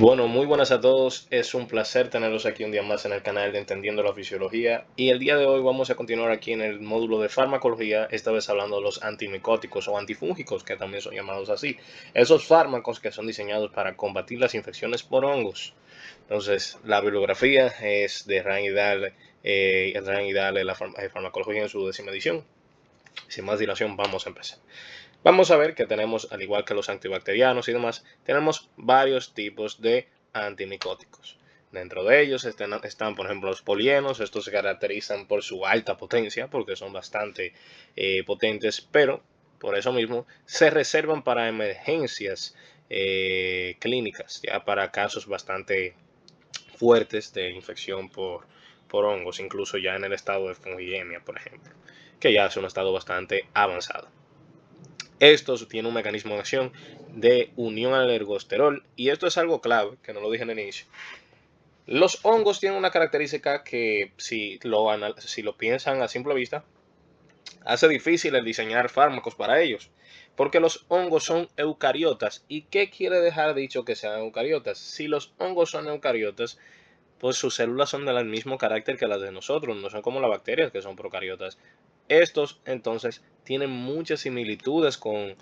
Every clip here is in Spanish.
Bueno, muy buenas a todos. Es un placer tenerlos aquí un día más en el canal de Entendiendo la Fisiología. Y el día de hoy vamos a continuar aquí en el módulo de farmacología, esta vez hablando de los antimicóticos o antifúngicos, que también son llamados así. Esos fármacos que son diseñados para combatir las infecciones por hongos. Entonces, la bibliografía es de Ryan y Dahl, la farmacología en su 10ª edición. Sin más dilación, vamos a empezar. Vamos a ver que tenemos, al igual que los antibacterianos y demás, tenemos varios tipos de antimicóticos. Dentro de ellos están, por ejemplo, los polienos. Estos se caracterizan por su alta potencia, porque son bastante potentes, pero por eso mismo se reservan para emergencias clínicas, ya para casos bastante fuertes de infección por hongos, incluso ya en el estado de fungemia, por ejemplo, que ya es un estado bastante avanzado. Estos tienen un mecanismo de acción de unión al ergosterol, y esto es algo clave, que no lo dije en el inicio. Los hongos tienen una característica que si lo piensan a simple vista, hace difícil el diseñar fármacos para ellos, porque los hongos son eucariotas. ¿Y qué quiere dejar dicho que sean eucariotas? Si los hongos son eucariotas, pues sus células son del mismo carácter que las de nosotros, no son como las bacterias que son procariotas. Estos entonces tienen muchas similitudes con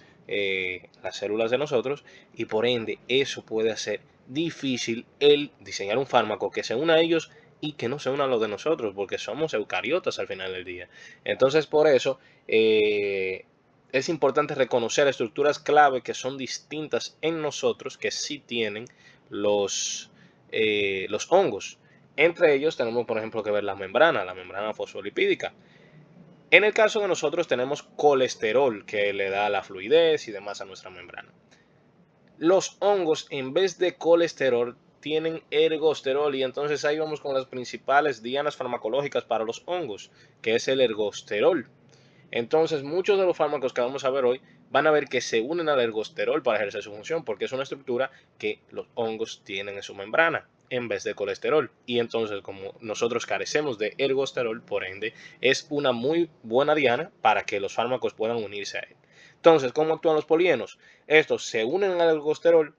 las células de nosotros, y por ende eso puede hacer difícil el diseñar un fármaco que se una a ellos y que no se una a los de nosotros, porque somos eucariotas al final del día. Entonces por eso es importante reconocer estructuras clave que son distintas en nosotros, que sí tienen los hongos. Entre ellos tenemos, por ejemplo, que ver la membrana fosfolipídica. En el caso de nosotros tenemos colesterol, que le da la fluidez y demás a nuestra membrana. Los hongos, en vez de colesterol, tienen ergosterol, y entonces ahí vamos con las principales dianas farmacológicas para los hongos, que es el ergosterol. Entonces, muchos de los fármacos que vamos a ver hoy van a ver que se unen al ergosterol para ejercer su función, porque es una estructura que los hongos tienen en su membrana en vez de colesterol. Y entonces, como nosotros carecemos de ergosterol, por ende, es una muy buena diana para que los fármacos puedan unirse a él. Entonces, ¿cómo actúan los polienos? Estos se unen al ergosterol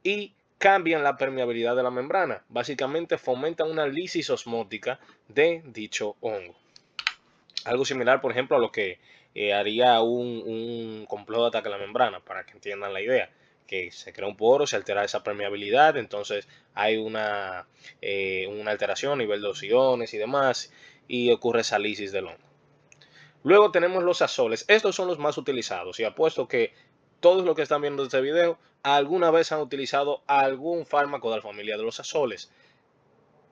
y cambian la permeabilidad de la membrana. Básicamente fomentan una lisis osmótica de dicho hongo. Algo similar, por ejemplo, a lo que haría un complot de ataque a la membrana, para que entiendan la idea, que se crea un poro, se altera esa permeabilidad, entonces hay una alteración a nivel de los iones y demás, y ocurre esa lisis del hongo. Luego tenemos los azoles. Estos son los más utilizados, y apuesto que todos los que están viendo este video alguna vez han utilizado algún fármaco de la familia de los azoles.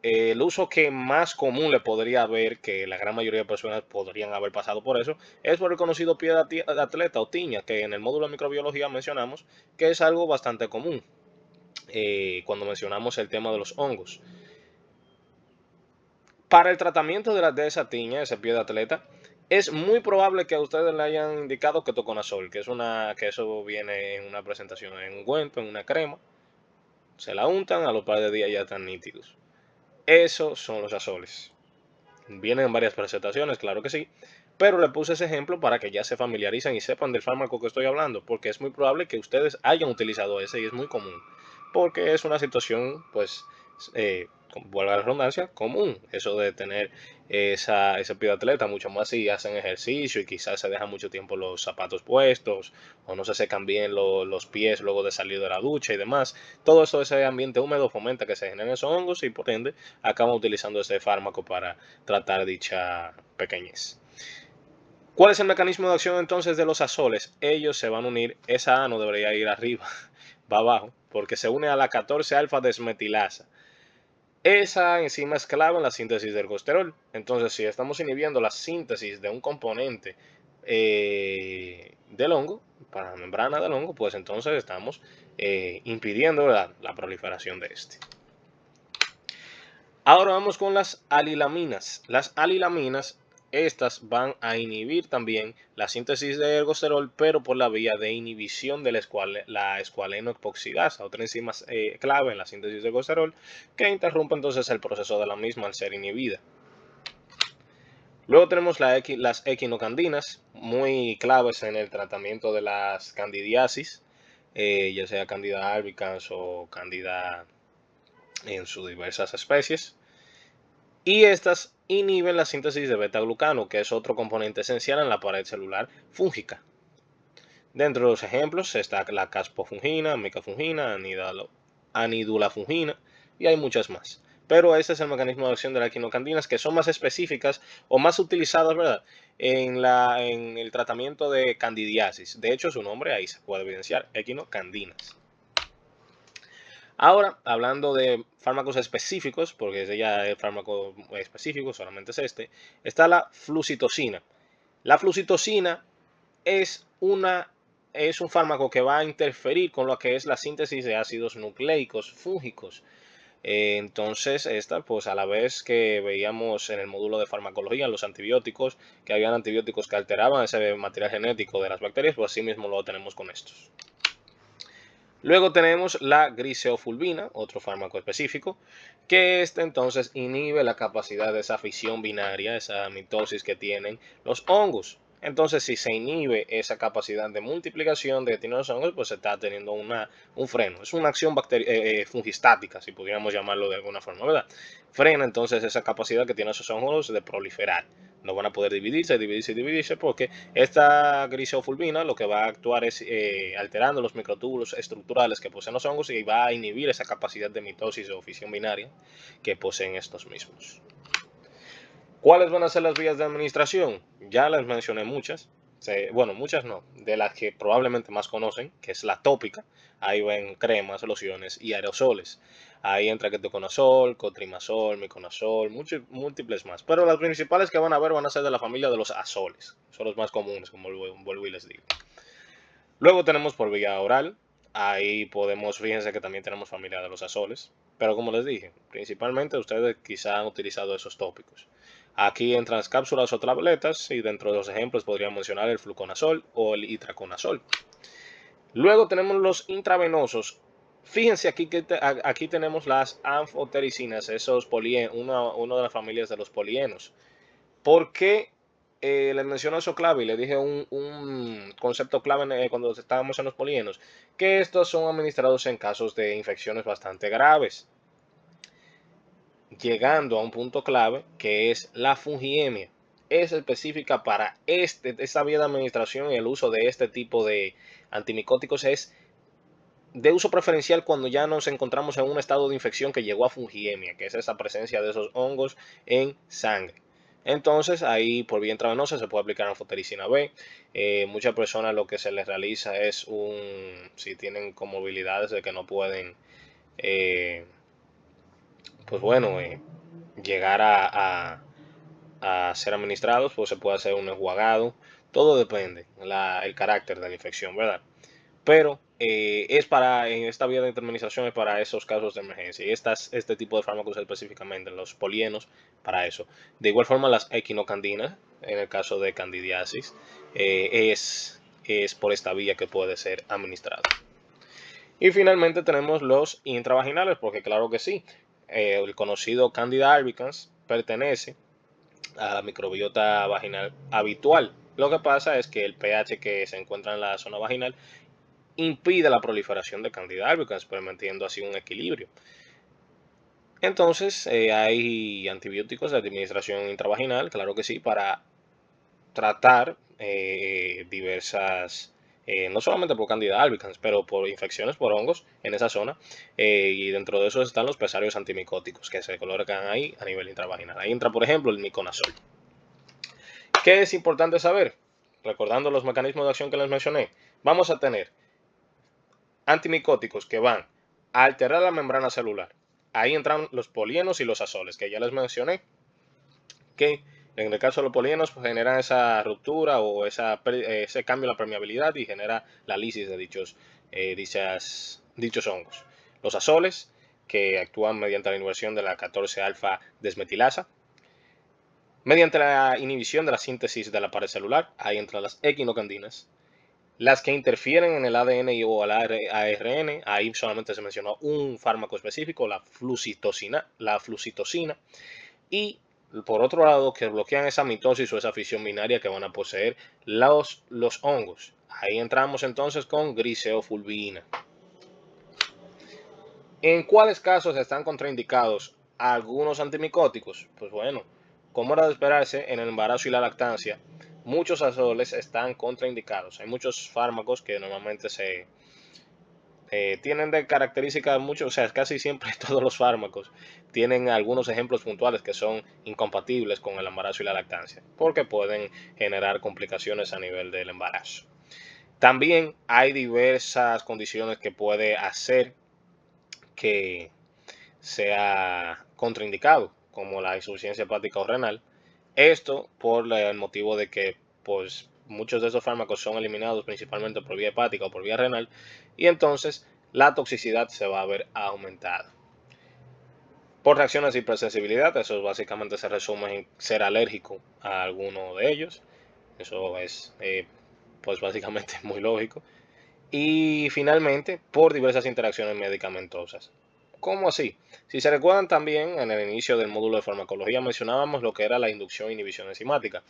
El uso que más común le podría haber, que la gran mayoría de personas podrían haber pasado por eso, es por el conocido pie de atleta o tiña, que en el módulo de microbiología mencionamos que es algo bastante común cuando mencionamos el tema de los hongos. Para el tratamiento de esa tiña, ese pie de atleta, es muy probable que a ustedes le hayan indicado ketoconazol, que eso viene en una presentación en ungüento, en una crema. Se la untan, a los par de días ya están nítidos. Esos son los azoles. Vienen en varias presentaciones, claro que sí, pero le puse ese ejemplo para que ya se familiaricen y sepan del fármaco que estoy hablando, porque es muy probable que ustedes hayan utilizado ese, y es muy común, porque es una situación, pues, vuelvo a la redundancia, común, eso de tener ese pie de atleta, mucho más si hacen ejercicio y quizás se dejan mucho tiempo los zapatos puestos, o no se secan bien los pies luego de salir de la ducha y demás. Todo eso, ese ambiente húmedo, fomenta que se generen esos hongos, y por ende acaban utilizando ese fármaco para tratar dicha pequeñez. ¿Cuál es el mecanismo de acción entonces de los azoles? Ellos se van a unir, esa A no debería ir arriba, va abajo, porque se une a la 14-alfa desmetilasa. Esa enzima es clave en la síntesis del colesterol. Entonces, si estamos inhibiendo la síntesis de un componente del hongo, para la membrana del hongo, pues entonces estamos impidiendo la proliferación de este. Ahora vamos con las alilaminas. Las alilaminas, estas van a inhibir también la síntesis de ergosterol, pero por la vía de inhibición de la escualeno epoxidasa, otra enzima clave en la síntesis de ergosterol, que interrumpe entonces el proceso de la misma al ser inhibida. Luego tenemos las equinocandinas, muy claves en el tratamiento de las candidiasis, ya sea Candida albicans o Candida en sus diversas especies. Y estas inhiben la síntesis de beta-glucano, que es otro componente esencial en la pared celular fúngica. Dentro de los ejemplos está la caspofungina, micafungina, anidulafungina y hay muchas más. Pero este es el mecanismo de acción de las equinocandinas que son más específicas o más utilizadas, ¿verdad? En el tratamiento de candidiasis. De hecho, su nombre ahí se puede evidenciar, equinocandinas. Ahora, hablando de fármacos específicos, porque ese ya es fármaco específico, solamente es este, está la flucitosina. La flucitosina es un fármaco que va a interferir con lo que es la síntesis de ácidos nucleicos fúngicos. Entonces, esta, pues a la vez que veíamos en el módulo de farmacología, los antibióticos, que habían antibióticos que alteraban ese material genético de las bacterias, pues así mismo lo tenemos con estos. Luego tenemos la griseofulvina, otro fármaco específico, que este entonces inhibe la capacidad de esa fisión binaria, esa mitosis que tienen los hongos. Entonces, si se inhibe esa capacidad de multiplicación de que tienen los hongos, pues se está teniendo un freno. Es una acción fungistática, si pudiéramos llamarlo de alguna forma, ¿verdad? Frena entonces esa capacidad que tienen esos hongos de proliferar. No van a poder dividirse, porque esta grisofulvina lo que va a actuar es alterando los microtúbulos estructurales que poseen los hongos y va a inhibir esa capacidad de mitosis o fisión binaria que poseen estos mismos. ¿Cuáles van a ser las vías de administración? Ya les mencioné muchas. Bueno, muchas no, de las que probablemente más conocen, que es la tópica. Ahí ven cremas, lociones y aerosoles. Ahí entra ketoconazol, cotrimazol, miconazol, múltiples más. Pero las principales que van a ver van a ser de la familia de los azoles. Son los más comunes, como vuelvo y les digo. Luego tenemos por vía oral. Ahí podemos, fíjense que también tenemos familia de los azoles. Pero como les dije, principalmente ustedes quizá han utilizado esos tópicos. Aquí entran las cápsulas o tabletas y dentro de los ejemplos podrían mencionar el fluconazol o el itraconazol. Luego tenemos los intravenosos. Fíjense aquí que aquí tenemos las anfotericinas, una de las familias de los polienos. ¿Por qué les menciono eso clave y les dije un concepto clave cuando estábamos en los polienos? Que estos son administrados en casos de infecciones bastante graves, llegando a un punto clave que es la fungiemia. Es específica para esta vía de administración y el uso de este tipo de antimicóticos es de uso preferencial cuando ya nos encontramos en un estado de infección que llegó a fungiemia, que es esa presencia de esos hongos en sangre. Entonces ahí por vía intravenosa se puede aplicar anfotericina B. Muchas personas lo que se les realiza es si tienen comorbilidades de que no pueden, pues bueno, llegar a ser administrados, pues se puede hacer un enjuagado. Todo depende el carácter de la infección, ¿verdad? Pero en esta vía de intermediación es para esos casos de emergencia. Y este tipo de fármacos específicamente, los polienos, para eso. De igual forma, las equinocandinas, en el caso de candidiasis, es por esta vía que puede ser administrado. Y finalmente tenemos los intravaginales, porque claro que sí, el conocido Candida albicans pertenece a la microbiota vaginal habitual. Lo que pasa es que el pH que se encuentra en la zona vaginal impide la proliferación de Candida albicans, permitiendo así un equilibrio. Entonces, hay antibióticos de administración intravaginal, claro que sí, para tratar diversas, no solamente por Candida albicans, pero por infecciones por hongos en esa zona. Y dentro de eso están los pesarios antimicóticos que se colocan ahí a nivel intravaginal. Ahí entra, por ejemplo, el miconazol. ¿Qué es importante saber? Recordando los mecanismos de acción que les mencioné, vamos a tener antimicóticos que van a alterar la membrana celular. Ahí entran los polienos y los azoles, que ya les mencioné, que en el caso de los polienos pues, generan esa ruptura o ese cambio en la permeabilidad y genera la lisis de dichos hongos. Los azoles, que actúan mediante la inversión de la 14-alfa desmetilasa, mediante la inhibición de la síntesis de la pared celular, ahí entran las equinocandinas. Las que interfieren en el ADN o el ARN, ahí solamente se mencionó un fármaco específico, la flucitosina. Y por otro lado, que bloquean esa mitosis o esa fisión binaria que van a poseer los hongos. Ahí entramos entonces con griseofulvina. ¿En cuáles casos están contraindicados algunos antimicóticos? Pues bueno, como era de esperarse, en el embarazo y la lactancia, muchos azoles están contraindicados. Hay muchos fármacos que normalmente tienen de características mucho, o sea, casi siempre todos los fármacos tienen algunos ejemplos puntuales que son incompatibles con el embarazo y la lactancia, porque pueden generar complicaciones a nivel del embarazo. También hay diversas condiciones que puede hacer que sea contraindicado, como la insuficiencia hepática o renal. Esto por el motivo de que pues, muchos de esos fármacos son eliminados principalmente por vía hepática o por vía renal, y entonces la toxicidad se va a ver aumentada. Por reacciones de hipersensibilidad, eso básicamente se resume en ser alérgico a alguno de ellos. Eso es pues básicamente muy lógico. Y finalmente, por diversas interacciones medicamentosas. ¿Cómo así? Si se recuerdan también, en el inicio del módulo de farmacología mencionábamos lo que era la inducción e inhibición enzimática.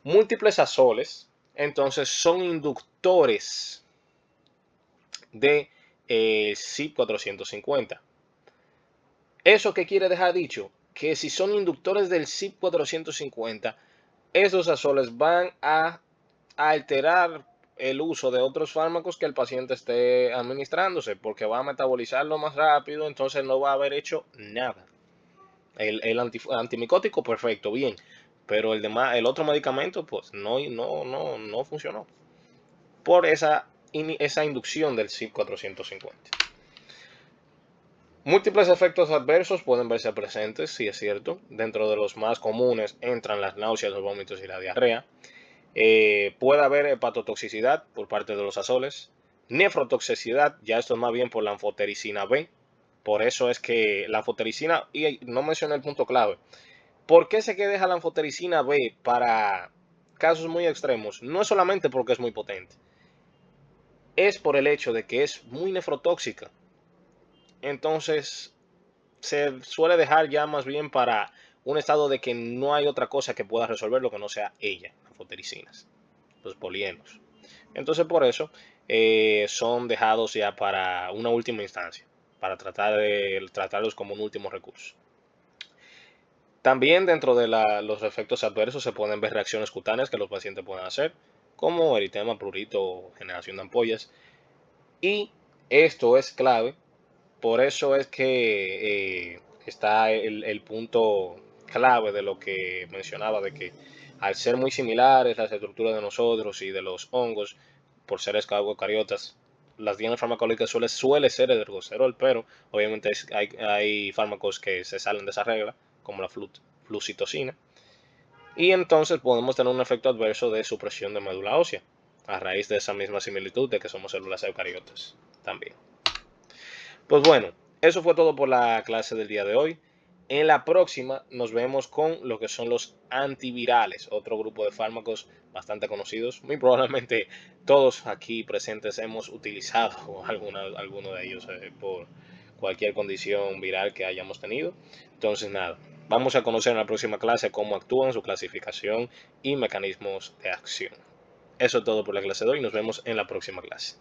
Múltiples azoles, entonces, son inductores de CYP450. ¿Eso qué quiere dejar dicho? Que si son inductores del CYP450, esos azoles van a alterar el uso de otros fármacos que el paciente esté administrándose, porque va a metabolizarlo más rápido, entonces no va a haber hecho nada. El antimicótico, perfecto, bien, pero el otro medicamento, pues no funcionó por esa inducción del CYP450. Múltiples efectos adversos pueden verse presentes, sí es cierto. Dentro de los más comunes entran las náuseas, los vómitos y la diarrea. Puede haber hepatotoxicidad por parte de los azoles, nefrotoxicidad, ya esto es más bien por la anfotericina B. Por eso es que la anfotericina, y no mencioné el punto clave, ¿por qué se deja la anfotericina B para casos muy extremos? No es solamente porque es muy potente, es por el hecho de que es muy nefrotóxica. Entonces se suele dejar ya más bien para un estado de que no hay otra cosa que pueda resolver lo que no sea ella, anfotericinas, los polienos. Entonces por eso son dejados ya para una última instancia, para tratarlos como un último recurso. También dentro de los efectos adversos se pueden ver reacciones cutáneas que los pacientes pueden hacer, como eritema, prurito o generación de ampollas. Y esto es clave, por eso es que está el punto clave de lo que mencionaba, de que al ser muy similares las estructuras de nosotros y de los hongos, por ser eucariotas, las dienas farmacológicas suele ser el ergosterol, pero obviamente hay fármacos que se salen de esa regla, como la flucitosina, y entonces podemos tener un efecto adverso de supresión de médula ósea, a raíz de esa misma similitud de que somos células eucariotas también. Pues bueno, eso fue todo por la clase del día de hoy. En la próxima nos vemos con lo que son los antivirales, otro grupo de fármacos bastante conocidos. Muy probablemente todos aquí presentes hemos utilizado alguno de ellos por cualquier condición viral que hayamos tenido. Entonces nada, vamos a conocer en la próxima clase cómo actúan, su clasificación y mecanismos de acción. Eso es todo por la clase de hoy. Nos vemos en la próxima clase.